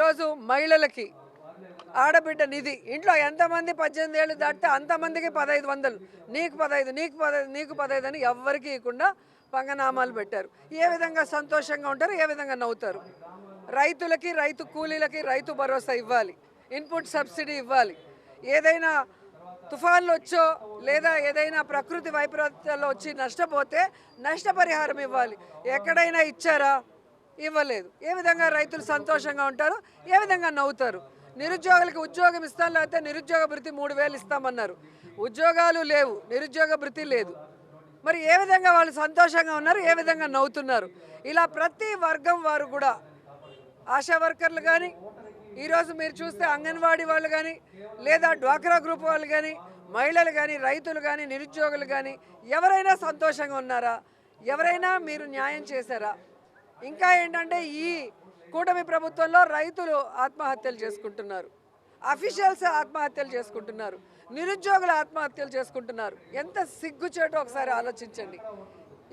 ఈరోజు మహిళలకి ఆడబిడ్డ నిధి ఇంట్లో ఎంతమంది 18 ఏళ్ళు దాటితే అంతమందికి 1500, నీకు 15, నీకు 15, నీకు 15 అని ఎవ్వరికి ఇవ్వకుండా పంగనామాలు పెట్టారు. ఏ విధంగా సంతోషంగా ఉంటారు, ఏ విధంగా నవ్వుతారు? రైతులకి, రైతు కూలీలకి రైతు భరోసా ఇవ్వాలి, ఇన్పుట్ సబ్సిడీ ఇవ్వాలి. ఏదైనా తుఫాన్లు వచ్చో లేదా ఏదైనా ప్రకృతి వైపరీత్యాల్లో వచ్చి నష్టపోతే నష్టపరిహారం ఇవ్వాలి. ఎక్కడైనా ఇచ్చారా? ఇవ్వలేదు. ఏ విధంగా రైతులు సంతోషంగా ఉంటారు, ఏ విధంగా నవ్వుతారు? నిరుద్యోగులకి ఉద్యోగం ఇస్తాం, లేకపోతే నిరుద్యోగ భృతి 3000 ఇస్తామన్నారు. ఉద్యోగాలు లేవు, నిరుద్యోగ భృతి లేదు. మరి ఏ విధంగా వాళ్ళు సంతోషంగా ఉన్నారు, ఏ విధంగా నవ్వుతున్నారు? ఇలా ప్రతి వర్గం వారు కూడా, ఆశా వర్కర్లు కానీ, ఈరోజు మీరు చూస్తే అంగన్వాడీ వాళ్ళు కానీ, లేదా డ్వాక్రా గ్రూప్ వాళ్ళు కానీ, మహిళలు కానీ, రైతులు కానీ, నిరుద్యోగులు కానీ ఎవరైనా సంతోషంగా ఉన్నారా? ఎవరైనా మీరు న్యాయం చేశారా? ఇంకా ఏంటంటే ఈ కూటమి ప్రభుత్వంలో రైతులు ఆత్మహత్యలు చేసుకుంటున్నారు, అఫీషియల్స్ ఆత్మహత్యలు చేసుకుంటున్నారు, నిరుద్యోగులు ఆత్మహత్యలు చేసుకుంటున్నారు. ఎంత సిగ్గుచేటో ఒకసారి ఆలోచించండి.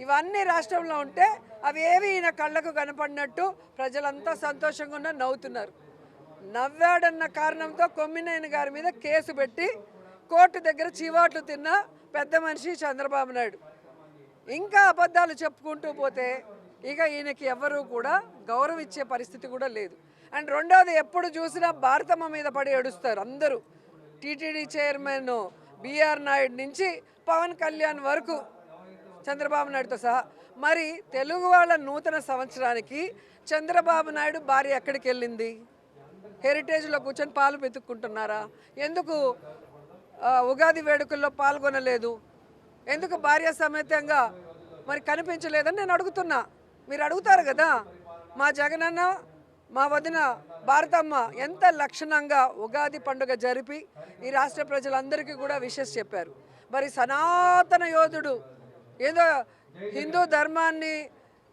ఇవన్నీ రాష్ట్రంలో ఉంటే అవి ఏవి ఈయన కళ్ళకు కనపడినట్టు ప్రజలంతా సంతోషంగా ఉన్న నవ్వుతున్నారు. నవ్వాడన్న కారణంతో కొమ్మినేని గారి మీద కేసు పెట్టి కోర్టు దగ్గర చీవాట్లు తిన్న పెద్ద మనిషి చంద్రబాబు నాయుడు. ఇంకా అబద్ధాలు చెప్పుకుంటూ పోతే ఇక ఈయనకి ఎవరు కూడా గౌరవం ఇచ్చే పరిస్థితి కూడా లేదు. అండ్ రెండవది, ఎప్పుడు చూసినా భారతమ్మ మీద పడి ఏడుస్తారు అందరూ. టీటీడీ చైర్మన్ బిఆర్ నాయుడు నుంచి పవన్ కళ్యాణ్ వరకు, చంద్రబాబు నాయుడుతో సహా. మరి తెలుగు వాళ్ళ నూతన సంవత్సరానికి చంద్రబాబు నాయుడు భార్య ఎక్కడికి వెళ్ళింది? హెరిటేజ్లో కూర్చొని పాలు వెతుక్కుంటున్నారా? ఎందుకు ఉగాది వేడుకల్లో పాల్గొనలేదు? ఎందుకు భార్య సమేతంగా మరి కనిపించలేదని నేను అడుగుతున్నా. మీరు అడుగుతారు కదా. మా జగనన్న, మా వదిన భారతమ్మ ఎంత లక్షణంగా ఉగాది పండుగ జరిపి ఈ రాష్ట్ర ప్రజలందరికీ కూడా విషెస్ చెప్పారు. మరి సనాతన యోధుడు ఏదో హిందూ ధర్మాన్ని,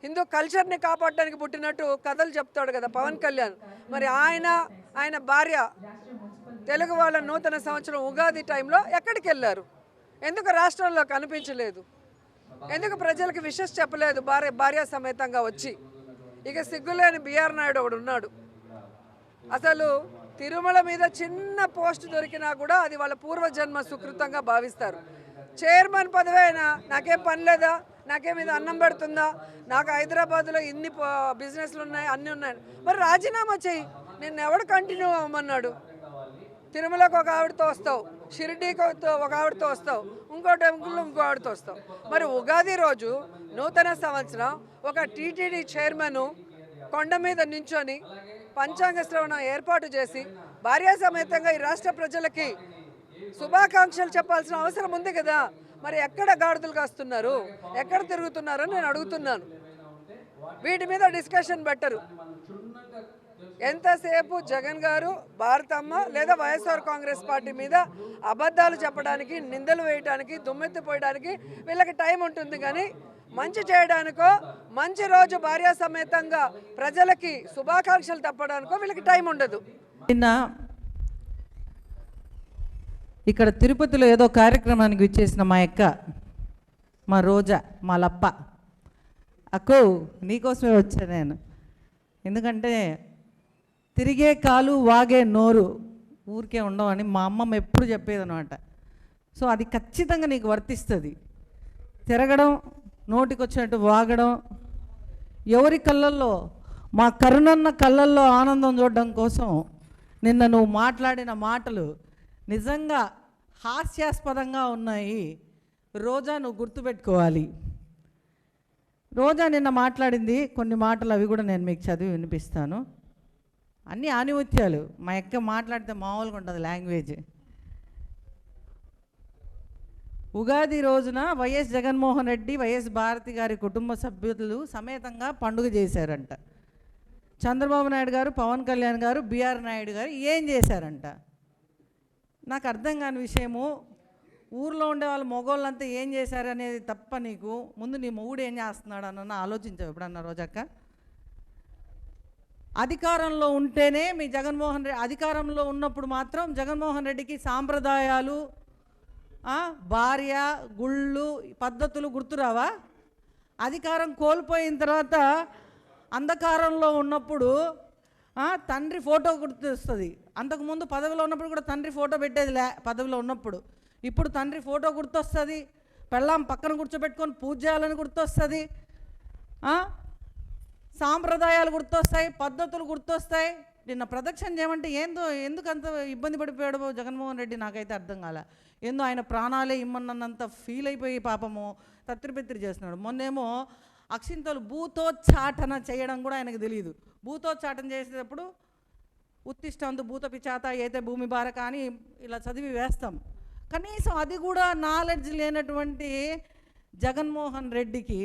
హిందూ కల్చర్ని కాపాడడానికి పుట్టినట్టు కథలు చెప్తాడు కదా పవన్ కళ్యాణ్. మరి ఆయన భార్య తెలుగు వాళ్ళ నూతన సంవత్సరం ఉగాది టైంలో ఎక్కడికి వెళ్ళారు? ఎందుకు రాష్ట్రంలో కనిపించలేదు? ఎందుకు ప్రజలకు విషెస్ చెప్పలేదు భార్య సమేతంగా వచ్చి? ఇక సిగ్గులేని బిఆర్ నాయుడు ఒకడు ఉన్నాడు. అసలు తిరుమల మీద చిన్న పోస్ట్ దొరికినా కూడా అది వాళ్ళ పూర్వజన్మ సుకృతంగా భావిస్తారు. చైర్మన్ పదవి అయినా నాకేం పని లేదా, నాకేం ఇది అన్నం పెడుతుందా, నాకు హైదరాబాద్లో ఇన్ని బిజినెస్లు ఉన్నాయి, అన్నీ ఉన్నాయి. మరి రాజీనామా చెయ్యి. నిన్ను ఎవడు కంటిన్యూ అవ్వమన్నాడు? తిరుమలకు ఒక ఆవిడతో వస్తావు, షిరిడీకి ఒక ఆవిడతో వస్తావు, ఇంకో టెంపుల్లో ఇంకో ఆవిడతో వస్తావు. మరి ఉగాది రోజు నూతన సంవత్సరం ఒక టీటీడీ చైర్మన్ కొండ మీద నించొని పంచాంగ శ్రవణం ఏర్పాటు చేసి భార్య సమేతంగా ఈ రాష్ట్ర ప్రజలకి శుభాకాంక్షలు చెప్పాల్సిన అవసరం ఉంది కదా. మరి ఎక్కడ గాడిదలు కాస్తున్నారు, ఎక్కడ తిరుగుతున్నారు అని నేను అడుగుతున్నాను. వీటి మీద డిస్కషన్ పెట్టరు. ఎంతసేపు జగన్ గారు, భారతమ్మ లేదా వైఎస్ఆర్ కాంగ్రెస్ పార్టీ మీద అబద్ధాలు చెప్పడానికి, నిందలు వేయడానికి, దుమ్మెత్తిపోయడానికి వీళ్ళకి టైం ఉంటుంది. కానీ మంచి చేయడానికో, మంచి రోజు భార్య సమేతంగా ప్రజలకి శుభాకాంక్షలు తప్పడానికో వీళ్ళకి టైం ఉండదు. నిన్న ఇక్కడ తిరుపతిలో ఏదో కార్యక్రమానికి విచ్చేసిన మా అక్క, మా రోజా, మా లప్ప అక్కో నీకోసమే వచ్చా నేను. ఎందుకంటే తిరిగే కాలు వాగే నోరు ఊరికే ఉండవని మా అమ్మమ్మ ఎప్పుడు చెప్పేదనమాట. సో అది ఖచ్చితంగా నీకు వర్తిస్తుంది. తిరగడం, నోటికి వచ్చినట్టు వాగడం, ఎవరి కళ్ళల్లో, మా కరుణన్న కళ్ళల్లో ఆనందం చూడడం కోసం నిన్న నువ్వు మాట్లాడిన మాటలు నిజంగా హాస్యాస్పదంగా ఉన్నాయి. రోజా, నువ్వు గుర్తుపెట్టుకోవాలి. రోజా నిన్న మాట్లాడింది కొన్ని మాటలు, అవి కూడా నేను మీకు చదివి వినిపిస్తాను. అన్నీ ఆనిముత్యాలు. మా అక్క మాట్లాడితే మామూలుగా ఉంటుంది లాంగ్వేజ్. ఉగాది రోజున వైఎస్ జగన్మోహన్ రెడ్డి, వైఎస్ భారతి గారి కుటుంబ సభ్యులు సమేతంగా పండుగ చేశారంట. చంద్రబాబు నాయుడు గారు, పవన్ కళ్యాణ్ గారు, బిఆర్ నాయుడు గారు ఏం చేశారంట? నాకు అర్థం కాని విషయము. ఊర్లో ఉండే వాళ్ళు మగవాళ్ళంతా ఏం చేశారు అనేది తప్ప నీకు ముందు నీ మొగుడు ఏం చేస్తున్నాడు అన్న ఆలోచించావు ఎప్పుడన్నా రోజక్క? అధికారంలో ఉంటేనే మీ జగన్మోహన్ రెడ్డి, అధికారంలో ఉన్నప్పుడు మాత్రం జగన్మోహన్ రెడ్డికి సాంప్రదాయాలు, భార్య, గుళ్ళు, పద్ధతులు గుర్తురావా? అధికారం కోల్పోయిన తర్వాత అంధకారంలో ఉన్నప్పుడు తండ్రి ఫోటో గుర్తొస్తుంది. అంతకుముందు పదవిలో ఉన్నప్పుడు కూడా తండ్రి ఫోటో పెట్టేది లే, పదవిలో ఉన్నప్పుడు. ఇప్పుడు తండ్రి ఫోటో గుర్తొస్తుంది, పెళ్ళాం పక్కన కూర్చోబెట్టుకొని పూజ చేయాలని గుర్తొస్తుంది, సాంప్రదాయాలు గుర్తొస్తాయి, పద్ధతులు గుర్తొస్తాయి. నిన్న ప్రదక్షిణ చేయమంటే ఎందుకు అంత ఇబ్బంది పడిపోయాడు జగన్మోహన్ రెడ్డి నాకైతే అర్థం కాలే. ఏందో ఆయన ప్రాణాలే ఇమ్మన్నంత ఫీల్ అయిపోయి పాపము తత్రిపెత్తిరి చేస్తున్నాడు. మొన్నేమో అక్షింతలు భూతోచ్చాటన చేయడం కూడా ఆయనకు తెలియదు. భూతోచ్చాటన చేసేటప్పుడు ఉత్తిష్టంతు భూత పిచాత అయితే భూమి భారక అని ఇలా చదివి వేస్తాం. కనీసం అది కూడా నాలెడ్జ్ లేనటువంటి జగన్మోహన్ రెడ్డికి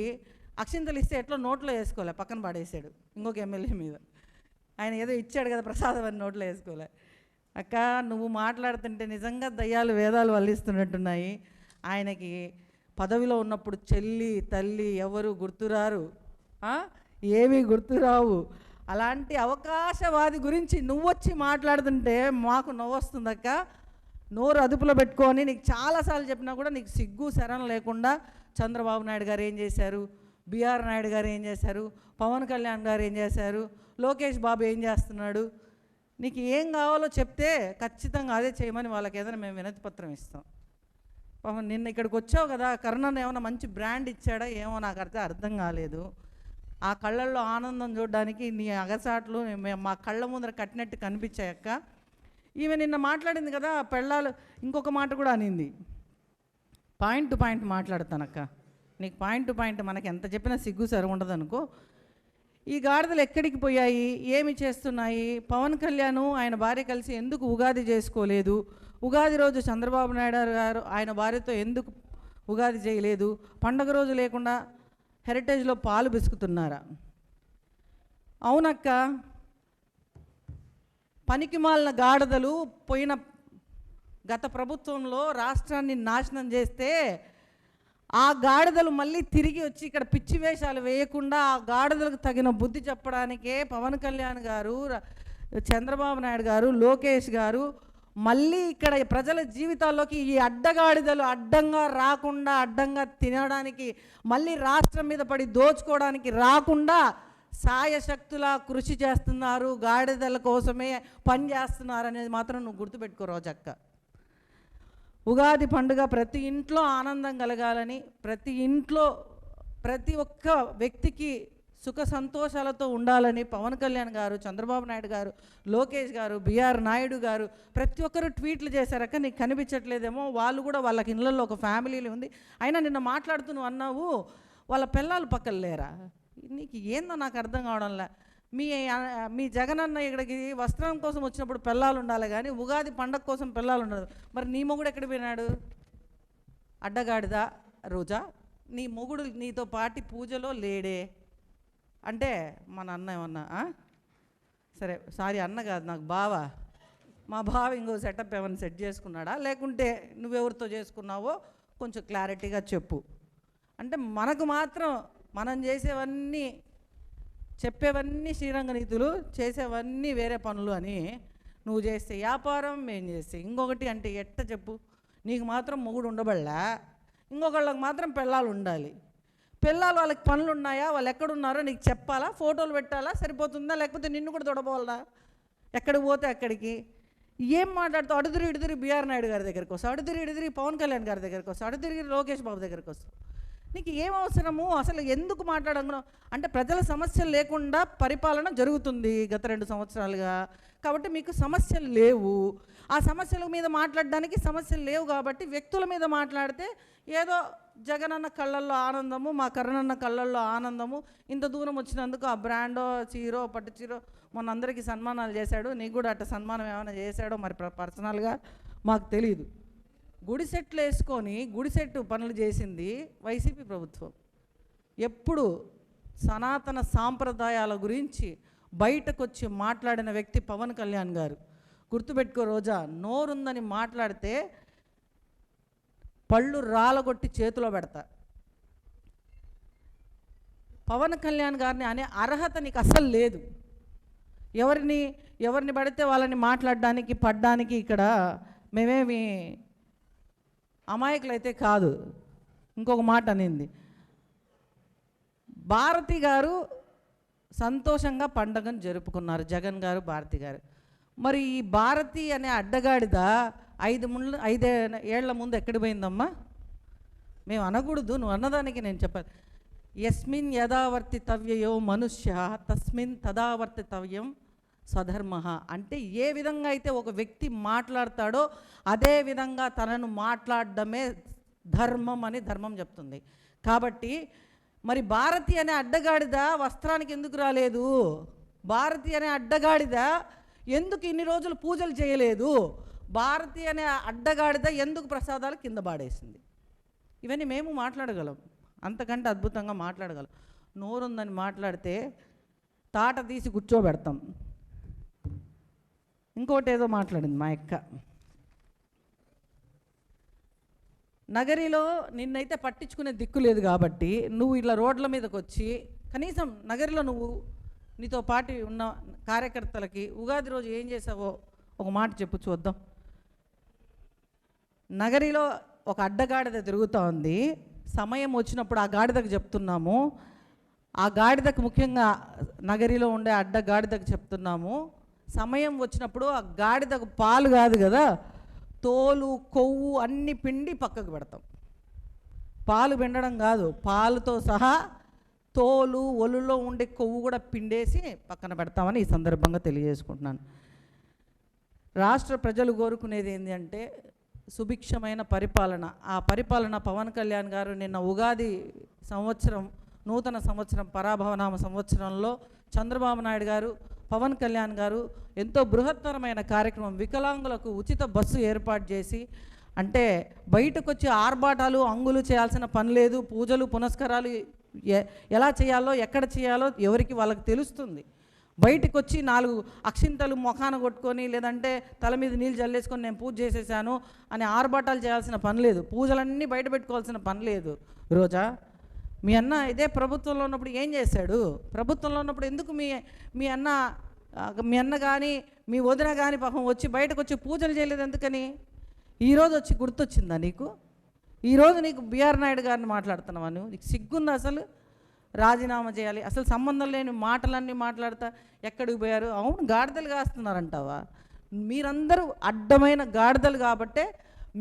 అక్షింతలు ఇస్తే ఎట్లా నోట్లో వేసుకోలే, పక్కన పడేసాడు ఇంకొక ఎమ్మెల్యే మీద. ఆయన ఏదో ఇచ్చాడు కదా ప్రసాదం అని నోట్లో వేసుకోలే. అక్క నువ్వు మాట్లాడుతుంటే నిజంగా దయ్యాలు వేదాలు వల్లిస్తున్నట్టున్నాయి. ఆయనకి పదవిలో ఉన్నప్పుడు చెల్లి తల్లి ఎవరు గుర్తురారు, ఏమీ గుర్తురావు. అలాంటి అవకాశవాది గురించి నువ్వు వచ్చి మాట్లాడుతుంటే మాకు నవ్వొస్తుందక్క. నోరు అదుపులో పెట్టుకొని, నీకు చాలాసార్లు చెప్పినా కూడా నీకు సిగ్గు శరణ లేకుండా చంద్రబాబు నాయుడు గారు ఏం చేశారు, బిఆర్ నాయుడు గారు ఏం చేశారు, పవన్ కళ్యాణ్ గారు ఏం చేశారు, లోకేష్ బాబు ఏం చేస్తున్నాడు, నీకు ఏం కావాలో చెప్తే ఖచ్చితంగా అదే చేయమని వాళ్ళకి ఏదైనా మేము వినతి పత్రం ఇస్తాం. పాపం నిన్న ఇక్కడికి వచ్చావు కదా, కరుణను ఏమైనా మంచి బ్రాండ్ ఇచ్చాడా ఏమో నాకు అర్థం కాలేదు. ఆ కళ్ళల్లో ఆనందం చూడడానికి నీ అగసాట్లు మా కళ్ళ ముందర కట్టినట్టు కనిపించాయక్క. ఈమె నిన్న మాట్లాడింది కదా పెళ్ళాలు, ఇంకొక మాట కూడా అనింది. పాయింట్ టు పాయింట్ మాట్లాడతానక్క, నీకు పాయింట్ టు పాయింట్ మనకి ఎంత చెప్పినా సిగ్గు సరి ఉండదు అనుకో. ఈ గాడిదలు ఎక్కడికి పోయాయి, ఏమి చేస్తున్నాయి, పవన్ కళ్యాణ్ ఆయన భార్య కలిసి ఎందుకు ఉగాది చేసుకోలేదు, ఉగాది రోజు చంద్రబాబు నాయుడు గారు ఆయన భార్యతో ఎందుకు ఉగాది చేయలేదు, పండగ రోజు లేకుండా హెరిటేజ్లో పాలు బిసుకుతున్నారా? అవునక్క, పనికిమాలిన గాడిదలు పోయిన గత ప్రభుత్వంలో రాష్ట్రాన్ని నాశనం చేస్తే ఆ గాడిదలు మళ్ళీ తిరిగి వచ్చి ఇక్కడ పిచ్చి వేషాలు వేయకుండా ఆ గాడిదలకు తగిన బుద్ధి చెప్పడానికే పవన్ కళ్యాణ్ గారు, చంద్రబాబు నాయుడు గారు, లోకేష్ గారు మళ్ళీ ఇక్కడ ప్రజల జీవితాల్లోకి ఈ అడ్డగాడిదలు అడ్డంగా రాకుండా, అడ్డంగా తినడానికి, మళ్ళీ రాష్ట్రం మీద పడి దోచుకోవడానికి రాకుండా సాయశక్తులా కృషి చేస్తున్నారు, గాడిదల కోసమే పని చేస్తున్నారు అనేది మాత్రం నువ్వు గుర్తుపెట్టుకో రోజక్క. ఉగాది పండుగ ప్రతి ఇంట్లో ఆనందం కలగాలని, ప్రతి ఇంట్లో ప్రతి ఒక్క వ్యక్తికి సుఖ సంతోషాలతో ఉండాలని పవన్ కళ్యాణ్ గారు, చంద్రబాబు నాయుడు గారు, లోకేష్ గారు, బిఆర్ నాయుడు గారు ప్రతి ఒక్కరు ట్వీట్లు చేశారక్క. నీకు కనిపించట్లేదేమో, వాళ్ళు కూడా వాళ్ళకి ఇళ్ళల్లో ఒక ఫ్యామిలీలు ఉంది. అయినా నిన్న మాట్లాడుతూ నువ్వు అన్నావు వాళ్ళ పిల్లలు పక్కన లేరా. నీకు ఏందో నాకు అర్థం కావడంలే. మీ జగనన్న ఇక్కడికి వస్త్రం కోసం వచ్చినప్పుడు పిల్లలు ఉండాలి కానీ ఉగాది పండగ కోసం పిల్లలు ఉండదు. మరి నీ మొగుడు ఎక్కడ పోయినాడు? అడ్డగాడిదా రోజా? నీ మొగుడు నీతో పాటి పూజలో లేడే అంటే మన అన్న ఏమన్నా సరే సారీ అన్న కాదు నాకు బావ, మా బావ ఇంకో సెటప్ ఏమైనా సెట్ చేసుకున్నాడా, లేకుంటే నువ్వెవరితో చేసుకున్నావో కొంచెం క్లారిటీగా చెప్పు. అంటే మనకు మాత్రం మనం చేసేవన్నీ, చెప్పేవన్నీ శ్రీరంగ నీతులు, చేసేవన్నీ వేరే పనులు అని నువ్వు చేస్తే వ్యాపారం, మేము చేస్తే ఇంకొకటి అంటే ఎట్ట చెప్పు. నీకు మాత్రం మొగుడు ఉండబడలా, ఇంకొకళ్ళకి మాత్రం పిల్లలు ఉండాలి. పిల్లలు వాళ్ళకి పనులు ఉన్నాయా, వాళ్ళు ఎక్కడున్నారో నీకు చెప్పాలా, ఫోటోలు పెట్టాలా, సరిపోతుందా? లేకపోతే నిన్ను కూడా తొడబోవాలా? ఎక్కడికి పోతే అక్కడికి ఏం మాట్లాడుతావు? అడుదిరి ఇడుదిరి బిఆర్ నాయుడు గారి దగ్గరికి వస్తావు, అడుదిరి ఇడుదిరి పవన్ కళ్యాణ్ గారి దగ్గరికి వస్తావు, అడుదిరి లోకేష్ బాబు దగ్గరికి వస్తావు. నీకు ఏం అవసరము? అసలు ఎందుకు మాట్లాడను అంటే ప్రజల సమస్యలు లేకుండా పరిపాలన జరుగుతుంది గత 2 సంవత్సరాలుగా. కాబట్టి మీకు సమస్యలు లేవు. ఆ సమస్యల మీద మాట్లాడడానికి సమస్యలు లేవు కాబట్టి వ్యక్తుల మీద మాట్లాడితే ఏదో జగనన్న కళ్ళల్లో ఆనందము, మా కరుణన్న కళ్ళల్లో ఆనందము, ఇంత దూరం వచ్చినందుకు ఆ బ్రాండో చీరో పట్టు చీరో మొన్న అందరికీ సన్మానాలు చేశాడు, నీకు కూడా అట్ట సన్మానం ఏమైనా చేశాడో మరి పర్సనల్గా మాకు తెలియదు. గుడిసెట్లు వేసుకొని గుడిసెట్టు పనులు చేసింది వైసీపీ ప్రభుత్వం. ఎప్పుడు సనాతన సాంప్రదాయాల గురించి బయటకు వచ్చి మాట్లాడిన వ్యక్తి పవన్ కళ్యాణ్ గారు. గుర్తుపెట్టుకో రోజా, నోరుందని మాట్లాడితే పళ్ళు రాలగొట్టి చేతిలో పెడతా. పవన్ కళ్యాణ్ గారిని అనే అర్హత నీకు అసలు లేదు. ఎవరిని పడితే వాళ్ళని మాట్లాడడానికి పడ్డానికి ఇక్కడ మేమేమి అమాయకులైతే కాదు. ఇంకొక మాట అనింది భారతి గారు, సంతోషంగా పండగను జరుపుకున్నారు జగన్ గారు, భారతి గారు. మరి ఈ భారతి అనే అడ్డగాడిద 5 ఏళ్ల ముందు ఎక్కడికి పోయిందమ్మా? మేము అనకూడదు, నువ్వు అన్నదానికి నేను చెప్పాను. యస్మిన్ యథావర్తితవ్యయో మనుష్య తస్మిన్ తదావర్తితవ్యం స్వధర్మ. అంటే ఏ విధంగా అయితే ఒక వ్యక్తి మాట్లాడతాడో అదే విధంగా తనను మాట్లాడడమే ధర్మం అని ధర్మం చెప్తుంది. కాబట్టి మరి భారతి అనే అడ్డగాడిద వస్త్రానికి ఎందుకు రాలేదు? భారతి అనే అడ్డగాడిద ఎందుకు ఇన్ని రోజులు పూజలు చేయలేదు? భారతి అనే అడ్డగాడిద ఎందుకు ప్రసాదాలు కింద పాడేసింది? ఇవన్నీ మేము మాట్లాడగలం, అంతకంటే అద్భుతంగా మాట్లాడగలం. నోరుందని మాట్లాడితే తాట తీసి కూర్చోబెడతాం. ఇంకోటి ఏదో మాట్లాడింది మా అక్క. నగరిలో నిన్నైతే పట్టించుకునే దిక్కు లేదు కాబట్టి నువ్వు ఇలా రోడ్ల మీదకి వచ్చి కనీసం నగరిలో నువ్వు నీతో పాటు ఉన్న కార్యకర్తలకి ఉగాది రోజు ఏం చేసావో ఒక మాట చెప్పు చూద్దాం. నగరిలో ఒక అడ్డగాడిద తిరుగుతూ ఉంది. సమయం వచ్చినప్పుడు ఆ గాడిదకు చెప్తున్నాము, ఆ గాడిదకు ముఖ్యంగా నగరిలో ఉండే అడ్డగాడిదకు చెప్తున్నాము, సమయం వచ్చినప్పుడు ఆ గాడిదకు పాలు కాదు కదా, తోలు కొవ్వు అన్ని పిండి పక్కకు పెడతాం. పాలు పిండడం కాదు, పాలుతో సహా తోలు ఒలులో ఉండే కొవ్వు కూడా పిండేసి పక్కన పెడతామని ఈ సందర్భంగా తెలియజేసుకుంటున్నాను. రాష్ట్ర ప్రజలు కోరుకునేది ఏంటి అంటే సుభిక్షమైన పరిపాలన. ఆ పరిపాలన పవన్ కళ్యాణ్ గారు నిన్న ఉగాది సంవత్సరం, నూతన సంవత్సరం, పరాభవనామ సంవత్సరంలో చంద్రబాబు నాయుడు గారు, పవన్ కళ్యాణ్ గారు ఎంతో బృహత్తరమైన కార్యక్రమం, వికలాంగులకు ఉచిత బస్సు ఏర్పాటు చేసి, అంటే బయటకు వచ్చి ఆర్భాటాలు అంగులు చేయాల్సిన పని లేదు. పూజలు పునస్కారాలు ఎలా చేయాలో ఎక్కడ చేయాలో ఎవరికి వాళ్ళకి తెలుస్తుంది. బయటకు వచ్చి 4 అక్షింతలు మొఖాన కొట్టుకొని లేదంటే తల మీద నీళ్ళు జల్లేసుకొని నేను పూజ చేసేసాను అని ఆర్భాటాలు చేయాల్సిన పని లేదు. పూజలన్నీ బయట పెట్టుకోవాల్సిన పని లేదు. రోజా, మీ అన్న ఇదే ప్రభుత్వంలో ఉన్నప్పుడు ఏం చేశాడు? ప్రభుత్వంలో ఉన్నప్పుడు ఎందుకు మీ అన్న కానీ మీ వదిన కానీ పాపం వచ్చి బయటకు వచ్చి పూజలు చేయలేదు ఎందుకని? ఈరోజు వచ్చి గుర్తొచ్చిందా నీకు? ఈరోజు నీకు బిఆర్ నాయుడు గారిని మాట్లాడుతున్నావా? నీకు సిగ్గుందా అసలు? రాజీనామా చేయాలి, అసలు సంబంధం లేని మాటలన్నీ మాట్లాడతా ఎక్కడికి పోయారు? అవును, గాడిదలు కాస్తున్నారంటావా? మీరందరూ అడ్డమైన గాడిదలు కాబట్టే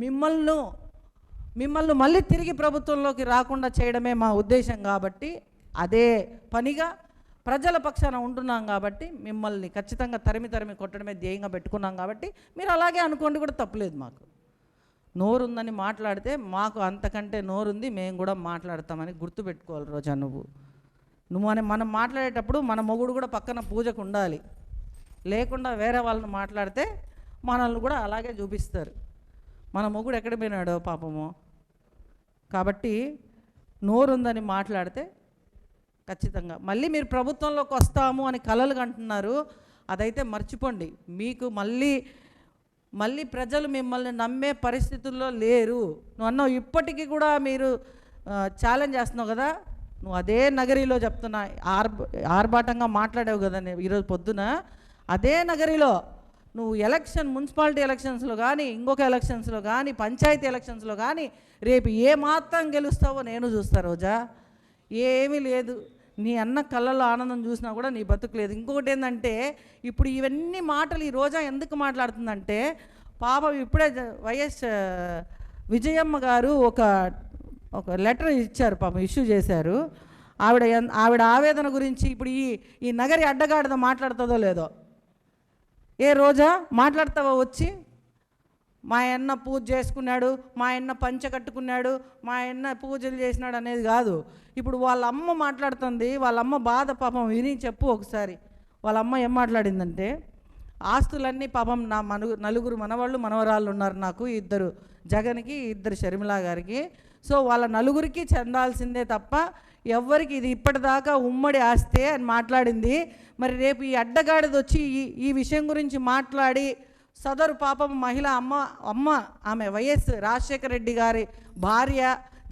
మిమ్మల్ని మళ్ళీ తిరిగి ప్రభుత్వంలోకి రాకుండా చేయడమే మా ఉద్దేశం. కాబట్టి అదే పనిగా ప్రజల పక్షాన ఉంటున్నాం కాబట్టి మిమ్మల్ని ఖచ్చితంగా తరిమి కొట్టడమే ధ్యేయంగా పెట్టుకున్నాం. కాబట్టి మీరు అలాగే అనుకోండి, కూడా తప్పులేదు. మాకు నోరుందని మాట్లాడితే మాకు అంతకంటే నోరుంది, మేము కూడా మాట్లాడతామని గుర్తుపెట్టుకోవాలి. రోజా, నువ్వు మనం మాట్లాడేటప్పుడు మన మొగుడు కూడా పక్కన పూజకు ఉండాలి. లేకుండా వేరే వాళ్ళని మాట్లాడితే మనల్ని కూడా అలాగే చూపిస్తారు. మన మొగుడు ఎక్కడ పోయినాడో పాపము. కాబట్టి నోరుందని మాట్లాడితే ఖచ్చితంగా మళ్ళీ మీరు ప్రభుత్వంలోకి వస్తాము అని కలలు కంటున్నారు. అదైతే మర్చిపోండి. మీకు మళ్ళీ ప్రజలు మిమ్మల్ని నమ్మే పరిస్థితుల్లో లేరు. నువ్వు అన్నావు ఇప్పటికీ కూడా మీరు ఛాలెంజ్ చేస్తున్నావు కదా, నువ్వు అదే నగరిలో చెప్తున్నా ఆర్భాటంగా మాట్లాడావు కదా ఈరోజు పొద్దున. అదే నగరిలో నువ్వు మున్సిపాలిటీ ఎలక్షన్స్లో కానీ ఇంకొక ఎలక్షన్స్లో కానీ పంచాయతీ ఎలక్షన్స్లో కానీ రేపు ఏమాత్రం గెలుస్తావో నేను చూస్తా. రోజా, ఏమీ లేదు. నీ అన్న కళ్ళల్లో ఆనందం చూసినా కూడా నీ బతుకులేదు. ఇంకొకటి ఏంటంటే ఇప్పుడు ఇవన్నీ మాటలు ఈ రోజా ఎందుకు మాట్లాడుతుందంటే, పాపం ఇప్పుడే వైఎస్ విజయమ్మ గారు ఒక లెటర్ ఇచ్చారు, పాపం ఇష్యూ చేశారు. ఆవిడ ఆవేదన గురించి ఇప్పుడు ఈ నగరి అడ్డగాడిద మాట్లాడుతుందో లేదో. ఏ రోజా మాట్లాడతావా వచ్చి? మా అన్న పూజ చేసుకున్నాడు, మా అన్న పంచ కట్టుకున్నాడు, మా అన్న పూజలు చేసినాడు అనేది కాదు. ఇప్పుడు వాళ్ళ అమ్మ మాట్లాడుతుంది, వాళ్ళ అమ్మ బాధ పాపం విని చెప్పు ఒకసారి. వాళ్ళ అమ్మ ఏం మాట్లాడిందంటే, ఆస్తులన్నీ పాపం నా 4 మనవాళ్ళు మనవరాళ్ళు ఉన్నారు నాకు, 2 జగన్కి 2 షర్మిలా గారికి. సో వాళ్ళ 4కి చెందాల్సిందే తప్ప ఎవ్వరికి ఇది ఇప్పటిదాకా ఉమ్మడి ఆస్తే అని మాట్లాడింది. మరి రేపు ఈ అడ్డగాడిది వచ్చి ఈ విషయం గురించి మాట్లాడి సదరు పాపం మహిళ అమ్మ ఆమె వైఎస్ రాజశేఖర రెడ్డి గారి భార్య,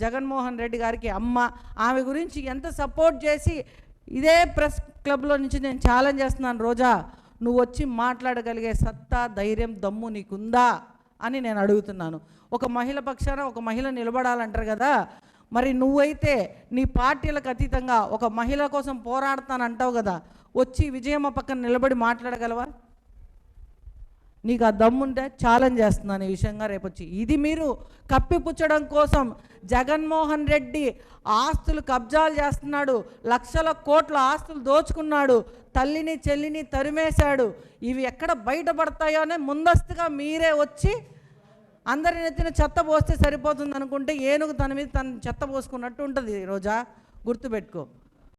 జగన్మోహన్ రెడ్డి గారికి అమ్మ, ఆమె గురించి ఎంత సపోర్ట్ చేసి ఇదే ప్రెస్ క్లబ్లో నుంచి నేను ఛాలెంజ్ చేస్తున్నాను. రోజా, నువ్వు వచ్చి మాట్లాడగలిగే సత్తా, ధైర్యం, దమ్ము నీకుందా అని నేను అడుగుతున్నాను. ఒక మహిళ పక్షాన ఒక మహిళ నిలబడాలంటారు కదా, మరి నువ్వైతే నీ పార్టీలకు అతీతంగా ఒక మహిళ కోసం పోరాడతానంటావు కదా, వచ్చి విజయమ్మ పక్కన నిలబడి మాట్లాడగలవా? నీకు ఆ దమ్ముంటే ఛాలెంజ్ చేస్తున్నాను ఈ విషయంగా రేపు వచ్చి. ఇది మీరు కప్పిపుచ్చడం కోసం జగన్మోహన్ రెడ్డి ఆస్తులు కబ్జాలు చేస్తున్నాడు, లక్షల కోట్ల ఆస్తులు దోచుకున్నాడు, తల్లిని చెల్లిని తరిమేశాడు. ఇవి ఎక్కడ బయటపడతాయో అని ముందస్తుగా మీరే వచ్చి అందరి నెత్తిన చెత్త పోస్తే సరిపోతుంది అనుకుంటే ఏనుగు తన మీద తను చెత్త పోసుకున్నట్టు ఉంటుంది. రోజా, గుర్తుపెట్టుకో.